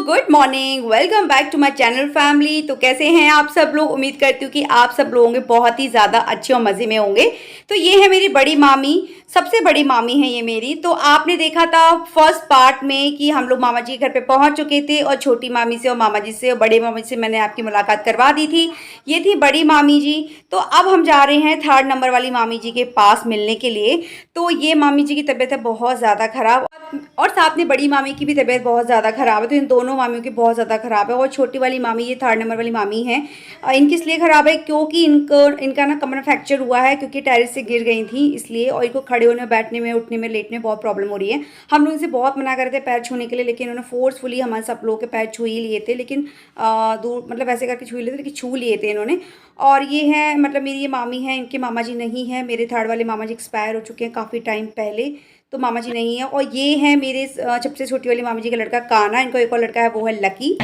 Good morning, welcome back to my channel family. तो कैसे हैं आप सब लोग? उम्मीद करती हूँ कि आप सब लोग होंगे बहुत ही ज़्यादा अच्छे और मज़े में होंगे। तो ये है मेरी बड़ी मामी, सबसे बड़ी मामी है ये मेरी। तो आपने देखा था फर्स्ट पार्ट में कि हम लोग मामा जी के घर पे पहुंच चुके थे और छोटी मामी से और मामा जी से और बड़े मामी से मैंने आपकी मुलाकात करवा दी थी। ये थी बड़ी मामी जी। तो अब हम जा रहे हैं थर्ड नंबर वाली मामी जी के पास मिलने के लिए। तो ये मामी जी की तबीयत है बहुत ज़्यादा ख़राब और साथ में बड़ी मामी की भी तबीयत बहुत ज़्यादा ख़राब है। तो इन दोनों मामियों की बहुत ज़्यादा ख़राब है। और छोटी वाली मामी, ये थर्ड नंबर वाली मामी है, इनकी इसलिए ख़राब है क्योंकि इनका ना कमर फ्रैक्चर हुआ है क्योंकि टेरेस से गिर गई थी इसलिए। और इनको खड़े होने, बैठने में, उठने में, लेटने में बहुत प्रॉब्लम हो रही है। हम लोग इनसे बहुत मना करते पैर छूने के लिए, लेकिन उन्होंने फोर्सफुली हमारे सब लोगों के पैर छू ही लिए थे। लेकिन दूर मतलब ऐसे करके छू लिए थे, लेकिन छू लिए थे इन्होंने। और ये है मतलब मेरी ये मामी है, इनके मामा जी नहीं है। मेरे थर्ड वाले मामा जी एक्सपायर हो चुके हैं काफ़ी टाइम पहले, तो मामा जी नहीं है। और ये है मेरे सबसे छोटी वाली मामी जी का लड़का काना। इनको एक और लड़का है, वो है लकी।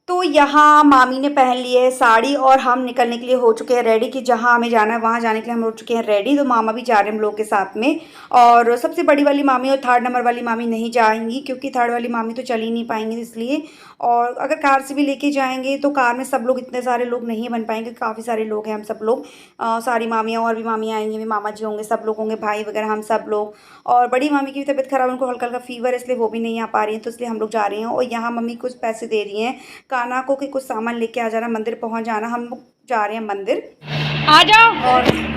तो यहाँ मामी ने पहन ली है साड़ी और हम निकलने के लिए हो चुके हैं रेडी कि जहाँ हमें जाना है वहाँ जाने के लिए हम हो चुके हैं रेडी। तो मामा भी जा रहे हैं हम लोग के साथ में। और सबसे बड़ी वाली मामी और थर्ड नंबर वाली मामी नहीं जाएंगी क्योंकि थर्ड वाली मामी तो चल ही नहीं पाएंगी इसलिए। और अगर कार से भी लेके जाएंगे तो कार में सब लोग, इतने सारे लोग नहीं बन पाएंगे, काफ़ी सारे लोग हैं हम सब लोग। सारी मामियाँ और भी मामियाँ आएंगी, भी मामा जी होंगे, सब लोग होंगे, भाई वगैरह हम सब लोग। और बड़ी मामी की भी तबीयत ख़राब है, उनको हल्का हल्का फीवर है इसलिए वो भी नहीं आ पा रही हैं, तो इसलिए हम लोग जा रहे हैं। और यहाँ मम्मी कुछ पैसे दे रही हैं काना को कि कुछ सामान लेके आ जाना, मंदिर पहुंच जाना। हम लोग जा रहे हैं मंदिर, आ जाओ। और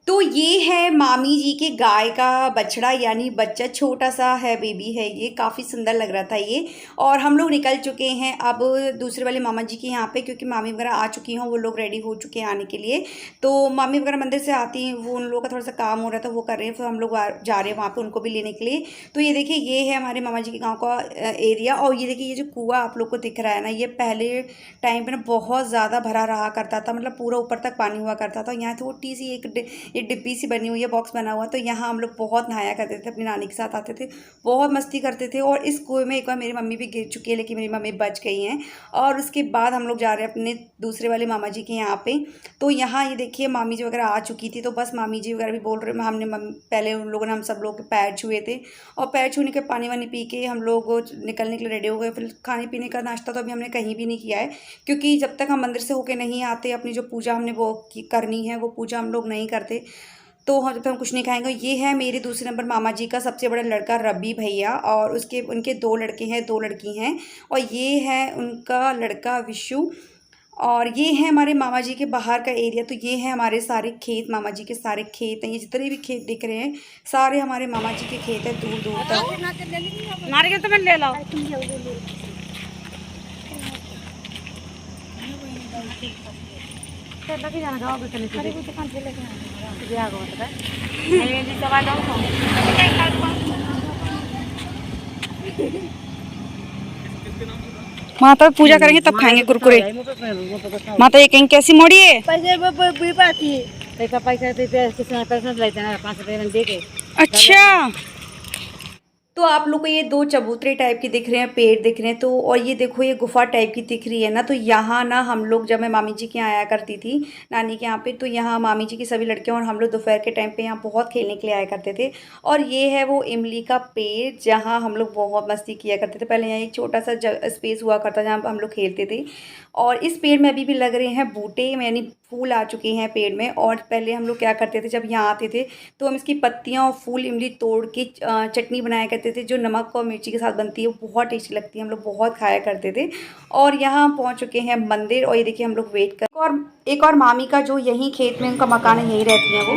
तो ये है मामी जी के गाय का बछड़ा, यानी बच्चा, छोटा सा है, बेबी है ये, काफ़ी सुंदर लग रहा था ये। और हम लोग निकल चुके हैं अब दूसरे वाले मामा जी के यहाँ पे क्योंकि मामी वगैरह आ चुकी हैं, वो लोग रेडी हो चुके हैं आने के लिए। तो मामी वगैरह मंदिर से आती हैं, वो उन लोगों का थोड़ा सा काम हो रहा था वो कर रहे हैं, फिर हम लोग जा रहे हैं वहाँ पर उनको भी लेने के लिए। तो ये देखिए, ये है हमारे मामा जी के गाँव का एरिया। और ये देखिए, ये जो कुआँ आप लोग को दिख रहा है ना, ये पहले टाइम पर ना बहुत ज़्यादा भरा रहा करता था, मतलब पूरा ऊपर तक पानी हुआ करता था। यहाँ छोटी सी एक डिब्बी सी बनी हुई है, बॉक्स बना हुआ। तो यहाँ हम लोग बहुत नहाया करते थे, अपनी नानी के साथ आते थे, बहुत मस्ती करते थे। और इस कुएं में एक बार मेरी मम्मी भी गिर चुकी है, लेकिन मेरी मम्मी बच गई हैं। और उसके बाद हम लोग जा रहे हैं अपने दूसरे वाले मामा जी के यहाँ पे। तो यहाँ ये देखिए, मामी जी वगैरह आ चुकी थी, तो बस मामी जी वगैरह भी बोल रहे, हमने पहले उन लोगों ने हम सब लोग के पैर छुए थे। और पैर छूने के पानी वानी पी के हम लोग निकलने के लिए रेडी हो गए। फिर खाने पीने का नाश्ता तो अभी हमने कहीं भी नहीं किया है क्योंकि जब तक हम मंदिर से होके नहीं आते, अपनी जो पूजा हमने वो करनी है, वो पूजा हम लोग नहीं करते, तो जब तक हम कुछ नहीं खाएंगे। ये है मेरे दूसरे नंबर मामा जी का सबसे बड़ा लड़का रवि भैया, और उनके 2 लड़के हैं, 2 लड़की हैं। और ये है उनका लड़का विशु। और ये है हमारे मामा जी के बाहर का एरिया। तो ये है हमारे सारे खेत, मामा जी के सारे खेत हैं। ये जितने भी खेत दिख रहे हैं सारे हमारे मामा जी के खेत हैं, दूर दूर तक। नारियल तो मैं ले लो। माता पूजा करेंगे तब खाएंगे कुरकुरे। माता ये कहीं कैसी मोड़ी है? अच्छा, तो आप लोग को ये दो चबूतरे टाइप के दिख रहे हैं, पेड़ दिख रहे हैं, तो और ये देखो ये गुफा टाइप की दिख रही है ना। तो यहाँ ना हम लोग, जब मैं मामी जी के यहाँ आया करती थी नानी के यहाँ पे, तो यहाँ मामी जी की सभी लड़कियाँ और हम लोग दोपहर के टाइम पे यहाँ बहुत खेलने के लिए आया करते थे। और ये है वो इमली का पेड़ जहाँ हम लोग बहुत मस्ती किया करते थे। पहले यहाँ एक छोटा सा स्पेस हुआ करता जहाँ हम लोग खेलते थे। और इस पेड़ में अभी भी लग रहे हैं बूटे, यानी फूल आ चुके हैं पेड़ में। और पहले हम लोग क्या करते थे, जब यहाँ आते थे तो हम इसकी पत्तियाँ और फूल इमली तोड़ के चटनी बनाया करते थे, जो नमक और मिर्ची के साथ बनती है, वो बहुत टेस्टी लगती है, हम लोग बहुत खाया करते थे। और यहाँ हम पहुँच चुके हैं मंदिर, और ये देखिए हम लोग वेट कर। और एक और मामी का जो यहीं खेत में उनका मकान है, यहीं रहती हैं वो।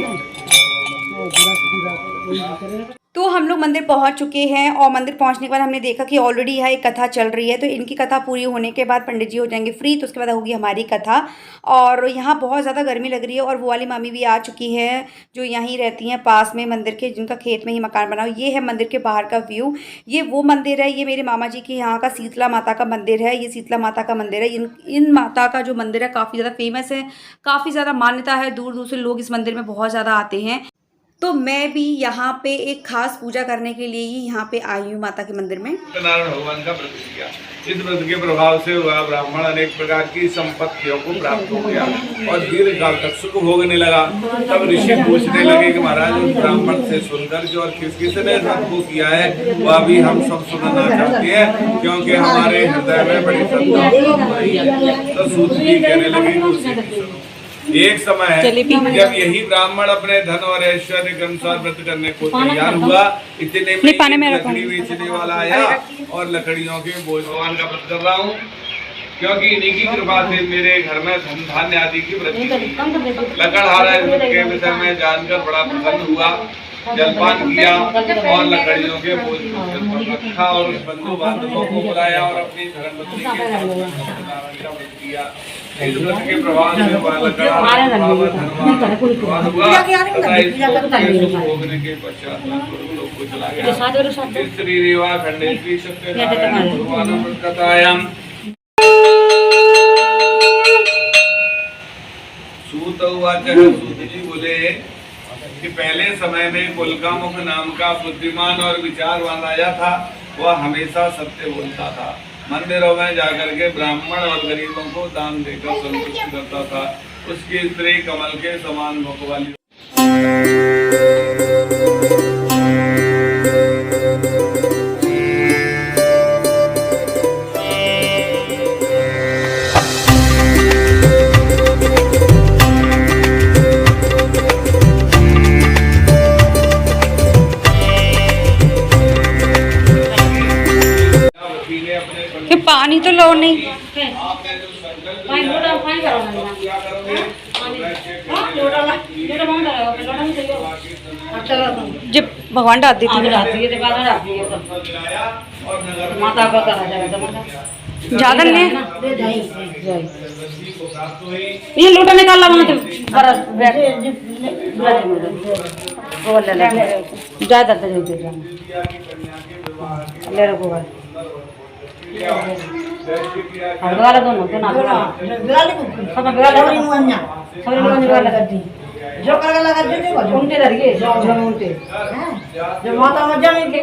तो हम लोग मंदिर पहुंच चुके हैं, और मंदिर पहुंचने के बाद हमने देखा कि ऑलरेडी यहाँ एक कथा चल रही है। तो इनकी कथा पूरी होने के बाद पंडित जी हो जाएंगे फ्री, तो उसके बाद होगी हमारी कथा। और यहाँ बहुत ज़्यादा गर्मी लग रही है, और वो वाली मामी भी आ चुकी है जो यहीं रहती हैं पास में मंदिर के, जिनका खेत में ही मकान बना हो। ये है मंदिर के बाहर का व्यू। ये वो मंदिर है, ये मेरे मामा जी के यहाँ का शीतला माता का मंदिर है। ये शीतला माता का मंदिर है। इन माता का जो मंदिर है काफ़ी ज़्यादा फेमस है, काफ़ी ज़्यादा मान्यता है, दूर दूर से लोग इस मंदिर में बहुत ज़्यादा आते हैं। तो मैं भी यहाँ पे एक खास पूजा करने के लिए ही यहाँ पे आई हूँ माता के मंदिर में। नारायण भगवान का व्रत किया। इस व्रत के प्रभाव से वह ब्राह्मण अनेक प्रकार की संपत्तियों को प्राप्त हो गया और दीर्घ काल तक सुख भोगने लगा। तब ऋषि पूछने लगे कि महाराज, उस ब्राह्मण से सुनकर जो और किसने व्रत को किया है वह भी हम सब सुनना चाहते हैं, क्योंकि हमारे हृदय में बड़ी श्रद्धा। तो सूत जी कहने लगे, एक समय है जब यही ब्राह्मण अपने धन और ऐश्वर्य के अनुसार व्रत करने को तैयार हुआ, इतने में लकड़ी बेचने वाला आया और लकड़ियों के बोझ। भगवान का व्रत कर रहा हूँ क्योंकि इन्हीं की कृपा से मेरे घर में धन धान्य आदि की वृद्धि हुई। लकड़हारा के विषय में जानकर बड़ा प्रसन्न हुआ, जलपान किया और लकड़ियों के बोझ पर रखा और बंधु बांधवों को बुलाया और अपनी धर्मपत्नी के साथ व्रत किया। इस व्रत के प्रभाव से भोगने के पश्चात लोग को चला गया। स्त्री रेवा खंडेश्वरी सत्यनारायण कथायाम सूत उवाच। सूत जी बोले कि पहले समय में कुलकामुख नाम का बुद्धिमान और विचारवान राजा था। वह हमेशा सत्य बोलता था, मंदिरों में जाकर के ब्राह्मण और गरीबों को दान देकर संतुष्ट करता था। उसकी स्त्री कमल के समान मुख वाली। पानी तो लो नहीं। जब भगवान डाल देती है माता का ज्यादा ले ये लोटा निकाल ला वहाँ ज्यादा ले रखो बेगाला दोनों तो ना सब बेगाला जो कर लगा जो उनके दरिए जो उनके जो माता मजा में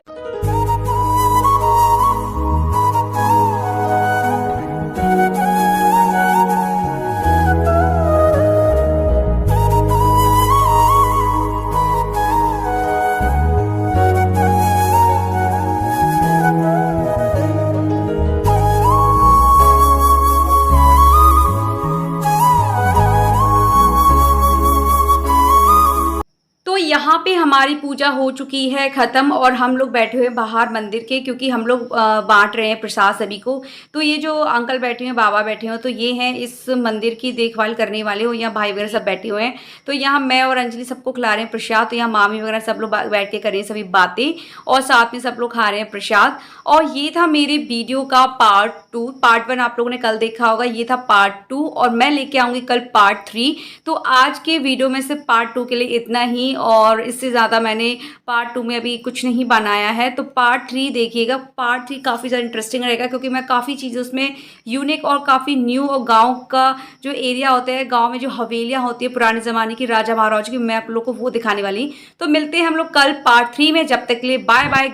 यहाँ पे हमारी पूजा हो चुकी है ख़त्म, और हम लोग बैठे हुए बाहर मंदिर के, क्योंकि हम लोग बांट रहे हैं प्रसाद सभी को। तो ये जो अंकल बैठे हैं, बाबा बैठे हैं, तो ये हैं इस मंदिर की देखभाल करने वाले हो। यहाँ भाई वगैरह सब बैठे हुए हैं। तो यहाँ मैं और अंजलि सबको खिला रहे हैं प्रसाद। तो यहाँ मामी वगैरह सब लोग बैठ के कर रहे हैं सभी बातें, और साथ में सब लोग खा रहे हैं प्रसाद। और ये था मेरे वीडियो का पार्ट 2। पार्ट 1 आप लोगों ने कल देखा होगा, ये था पार्ट 2, और मैं लेके आऊँगी कल पार्ट 3। तो आज के वीडियो में सिर्फ पार्ट 2 के लिए इतना ही, और इससे ज़्यादा मैंने पार्ट 2 में अभी कुछ नहीं बनाया है। तो पार्ट 3 देखिएगा। पार्ट 3 काफ़ी ज़्यादा इंटरेस्टिंग रहेगा, क्योंकि मैं काफ़ी चीज़ें उसमें यूनिक और काफ़ी न्यू, और गांव का जो एरिया होता है, गांव में जो हवेलियां होती है पुराने ज़माने की राजा महाराजा की, मैं आप लोग को वो दिखाने वाली। तो मिलते हैं हम लोग कल पार्ट 3 में। जब तक के लिए बाय बाय।